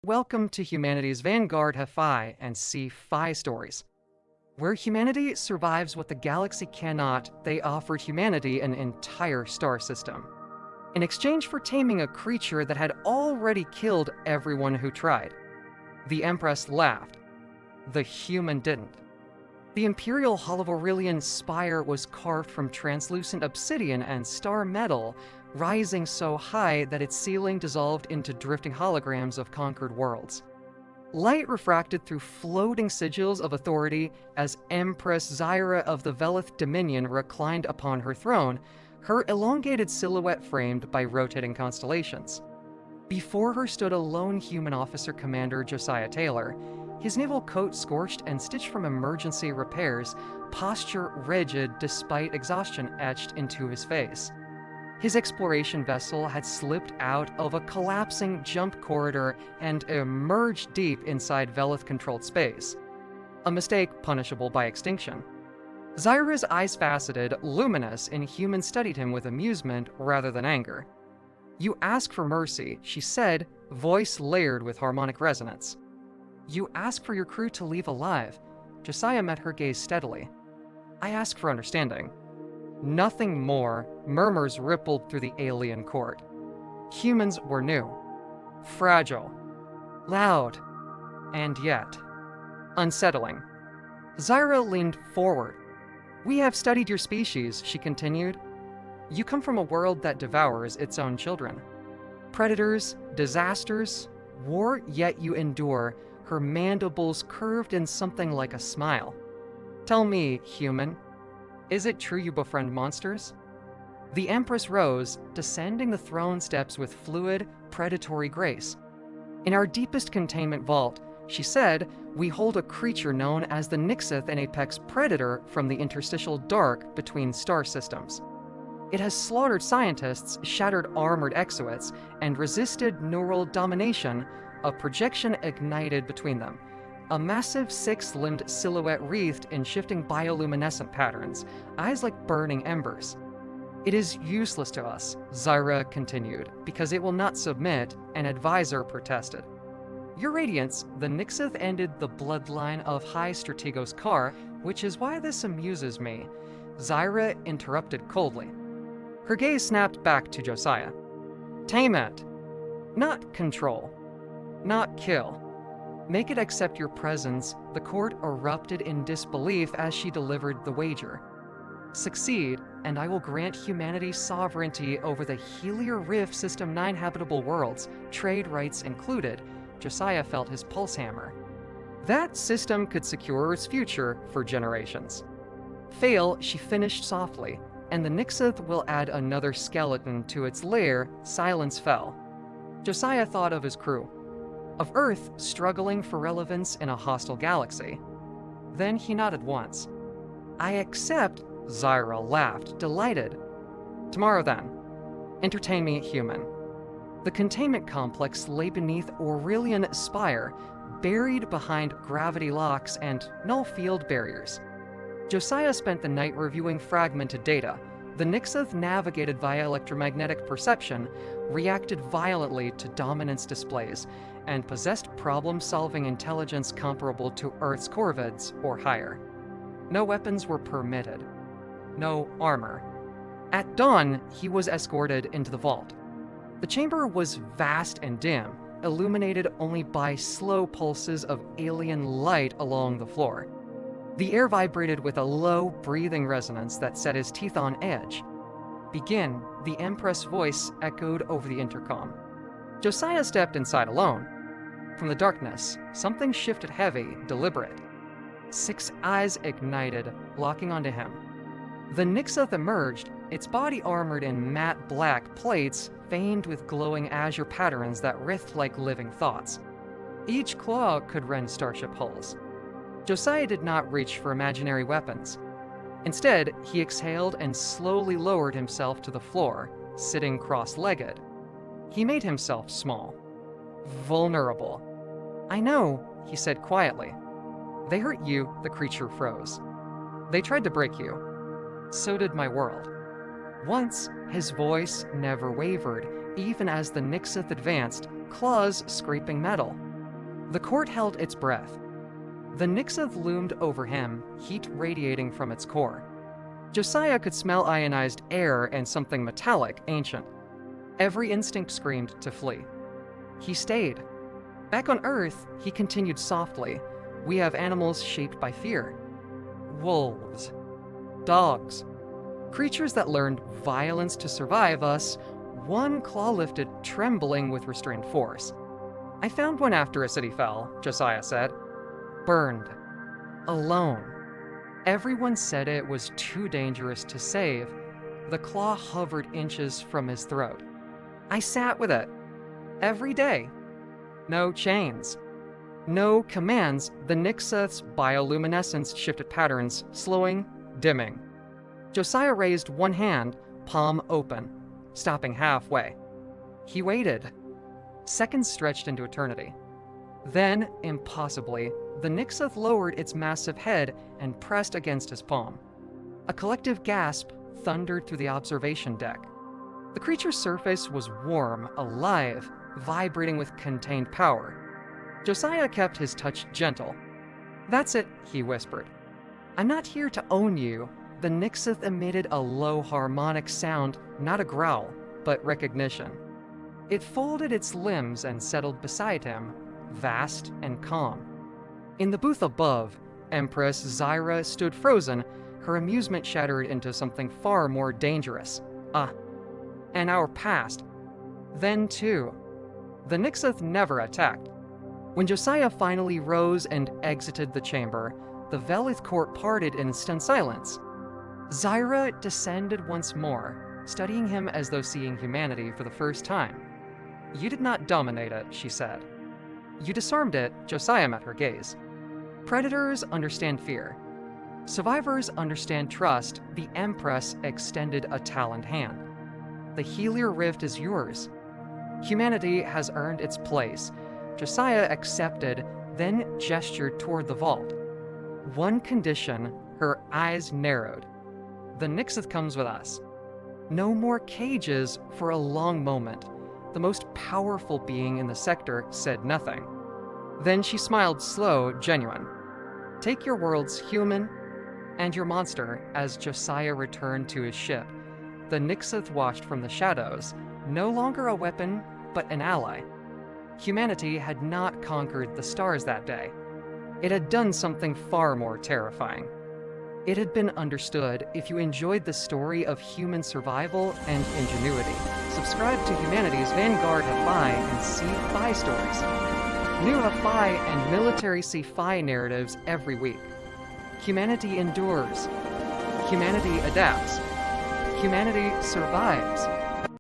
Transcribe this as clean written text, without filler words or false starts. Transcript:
Welcome to humanity's Vanguard, HFY and Sci-Fi stories. Where humanity survives what the galaxy cannot, they offered humanity an entire star system. In exchange for taming a creature that had already killed everyone who tried. The empress laughed. The human didn't. The Imperial Holovarillian spire was carved from translucent obsidian and star metal, rising so high that its ceiling dissolved into drifting holograms of conquered worlds. Light refracted through floating sigils of authority as Empress Zyra of the Velith Dominion reclined upon her throne, her elongated silhouette framed by rotating constellations. Before her stood a lone human officer commander, Josiah Taylor, his naval coat scorched and stitched from emergency repairs, posture rigid despite exhaustion etched into his face. His exploration vessel had slipped out of a collapsing jump corridor and emerged deep inside Velith-controlled space, a mistake punishable by extinction. Zyra's eyes faceted, luminous, and humans studied him with amusement rather than anger. "You ask for mercy," she said, voice layered with harmonic resonance. "You ask for your crew to leave alive." Josiah met her gaze steadily. "I ask for understanding." Nothing more. Murmurs rippled through the alien court. Humans were new, fragile, loud, and yet unsettling. Zyra leaned forward. "We have studied your species," she continued. "You come from a world that devours its own children. Predators, disasters, war, yet you endure." Her mandibles curved in something like a smile. "Tell me, human, is it true you befriend monsters?" The Empress rose, descending the throne steps with fluid, predatory grace. "In our deepest containment vault," she said, "we hold a creature known as the Nixith, an apex predator from the interstitial dark between star systems. It has slaughtered scientists, shattered armored exoets, and resisted neural domination, a projection ignited between them. A massive six-limbed silhouette wreathed in shifting bioluminescent patterns, eyes like burning embers. It is useless to us," Zyra continued, "because it will not submit," an advisor protested. "Your Radiance, the Nixith ended the bloodline of High Strategos Kar, which is why this amuses me," Zyra interrupted coldly. Her gaze snapped back to Josiah. "Tame it. Not control. Not kill. Make it accept your presence." The court erupted in disbelief as she delivered the wager. "Succeed, and I will grant humanity sovereignty over the Helier Rift System 9 habitable worlds, trade rights included." Josiah felt his pulse hammer. That system could secure its future for generations. "Fail," she finished softly, "and the Nixith will add another skeleton to its lair." Silence fell. Josiah thought of his crew. Of Earth struggling for relevance in a hostile galaxy. Then he nodded once. "I accept," Zyra laughed, delighted. "Tomorrow then. Entertain me, human." The containment complex lay beneath Aurelian Spire, buried behind gravity locks and null field barriers. Josiah spent the night reviewing fragmented data. The Nixith navigated via electromagnetic perception, reacted violently to dominance displays, and possessed problem-solving intelligence comparable to Earth's corvids or higher. No weapons were permitted. No armor. At dawn, he was escorted into the vault. The chamber was vast and dim, illuminated only by slow pulses of alien light along the floor. The air vibrated with a low, breathing resonance that set his teeth on edge. "Begin," the Empress' voice echoed over the intercom. Josiah stepped inside alone. From the darkness, something shifted heavy, deliberate. 6 eyes ignited, locking onto him. The Nixith emerged, its body armored in matte black plates, veined with glowing azure patterns that writhed like living thoughts. Each claw could rend starship hulls. Josiah did not reach for imaginary weapons. Instead, he exhaled and slowly lowered himself to the floor, sitting cross-legged. He made himself small. Vulnerable. "I know," he said quietly. "They hurt you," the creature froze. "They tried to break you. So did my world." Once, his voice never wavered, even as the Nixith advanced, claws scraping metal. The court held its breath. The Nixith loomed over him, heat radiating from its core. Josiah could smell ionized air and something metallic, ancient. Every instinct screamed to flee. He stayed. Back on Earth, he continued softly. We have animals shaped by fear. Wolves. Dogs. Creatures that learned violence to survive us, one claw lifted, trembling with restrained force. I found one after a city fell, Josiah said. Burned. Alone. Everyone said it was too dangerous to save. The claw hovered inches from his throat. I sat with it. Every day. No chains. No commands. The Nixith's bioluminescence shifted patterns, slowing, dimming. Josiah raised one hand, palm open, stopping halfway. He waited. Seconds stretched into eternity. Then, impossibly, the Nixith lowered its massive head and pressed against his palm. A collective gasp thundered through the observation deck. The creature's surface was warm, alive, vibrating with contained power. Josiah kept his touch gentle. That's it, he whispered. I'm not here to own you. The Nixith emitted a low harmonic sound, not a growl, but recognition. It folded its limbs and settled beside him, vast and calm. In the booth above, Empress Zyra stood frozen, her amusement shattered into something far more dangerous. An hour passed. Then, too. The Nixith never attacked. When Josiah finally rose and exited the chamber, the Velith court parted in stunned silence. Zyra descended once more, studying him as though seeing humanity for the first time. You did not dominate it, she said. You disarmed it, Josiah met her gaze. Predators understand fear. Survivors understand trust. The Empress extended a taloned hand. The Helier Rift is yours. Humanity has earned its place. Josiah accepted, then gestured toward the vault. One condition, her eyes narrowed. The Nixith comes with us. No more cages for a long moment. The most powerful being in the sector said nothing. Then she smiled slow, genuine. Take your worlds, human, and your monster, as Josiah returned to his ship. The Nixith watched from the shadows, no longer a weapon, but an ally. Humanity had not conquered the stars that day. It had done something far more terrifying. It had been understood. If you enjoyed the story of human survival and ingenuity, subscribe to Humanity's Vanguard HFY and Sci-Fi stories. New HFY and Military Sci-Fi narratives every week. Humanity endures. Humanity adapts. Humanity survives.